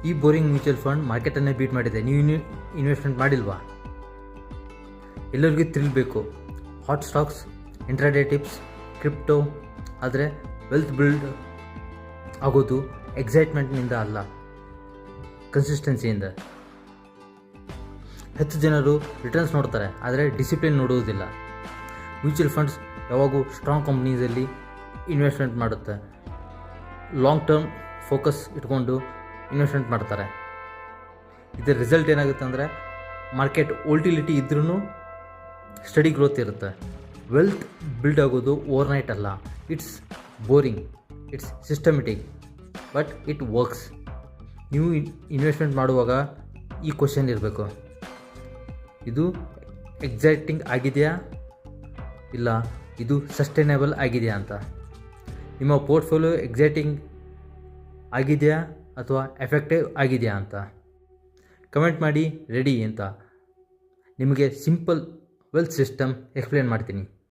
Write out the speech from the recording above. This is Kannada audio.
ಈ ಬೋರಿಂಗ್ ಮ್ಯೂಚುವಲ್ ಫಂಡ್ ಮಾರ್ಕೆಟನ್ನೇ ಬೀಟ್ ಮಾಡಿದೆ. ನೀವು ಇನ್ವೆಸ್ಟ್ಮೆಂಟ್ ಮಾಡಿಲ್ವಾ? ಎಲ್ಲರಿಗೂ ಥ್ರಿಲ್ ಬೇಕು, hot stocks, intraday tips, crypto. ಆದರೆ ವೆಲ್ತ್ ಬಿಲ್ಡ್ ಆಗೋದು ಎಕ್ಸೈಟ್ಮೆಂಟ್ನಿಂದ ಅಲ್ಲ, ಕನ್ಸಿಸ್ಟೆನ್ಸಿಯಿಂದ. ಹೆಚ್ಚು ಜನರು ರಿಟರ್ನ್ಸ್ ನೋಡ್ತಾರೆ, ಆದರೆ ಡಿಸಿಪ್ಲಿನ್ ನೋಡುವುದಿಲ್ಲ. ಮ್ಯೂಚುವಲ್ ಫಂಡ್ಸ್ ಯಾವಾಗೂ ಸ್ಟ್ರಾಂಗ್ ಕಂಪ್ನೀಸಲ್ಲಿ ಇನ್ವೆಸ್ಟ್ಮೆಂಟ್ ಮಾಡುತ್ತೆ, ಲಾಂಗ್ ಟರ್ಮ್ ಫೋಕಸ್ ಇಟ್ಕೊಂಡು ಇನ್ವೆಸ್ಟ್ಮೆಂಟ್ ಮಾಡ್ತಾರೆ. ಇದರ ರಿಸಲ್ಟ್ ಏನಾಗುತ್ತೆ ಅಂದರೆ ಮಾರ್ಕೆಟ್ ವೋಲ್ಟಿಲಿಟಿ ಇದ್ರೂ ಸ್ಟಡಿ ಗ್ರೋತ್ ಇರುತ್ತೆ. ವೆಲ್ತ್ ಬಿಲ್ಡ್ ಆಗೋದು ಓವರ್ನೈಟ್ ಅಲ್ಲ. It's boring, it's systematic, but it works. ನೀವು ಇನ್ವೆಸ್ಟ್ಮೆಂಟ್ ಮಾಡುವಾಗ ಈ ಕ್ವಶನ್ ಇರಬೇಕು: ಇದು ಎಕ್ಸೈಟಿಂಗ್ ಆಗಿದೆಯಾ, ಇಲ್ಲ ಇದು ಸಸ್ಟೈನೇಬಲ್ ಆಗಿದೆಯಾ ಅಂತ. ನಿಮ್ಮ ಪೋರ್ಟ್ಫೋಲಿಯೋ ಎಕ್ಸೈಟಿಂಗ್ ಆಗಿದೆಯಾ ಅಥವಾ ಎಫೆಕ್ಟಿವ್ ಆಗಿದೆಯಾ ಅಂತ ಕಮೆಂಟ್ ಮಾಡಿ. ರೆಡಿ ಅಂತ ನಿಮಗೆ ಸಿಂಪಲ್ ವೆಲ್ತ್ ಸಿಸ್ಟಮ್ ಎಕ್ಸ್ಪ್ಲೇನ್ ಮಾಡ್ತೀನಿ.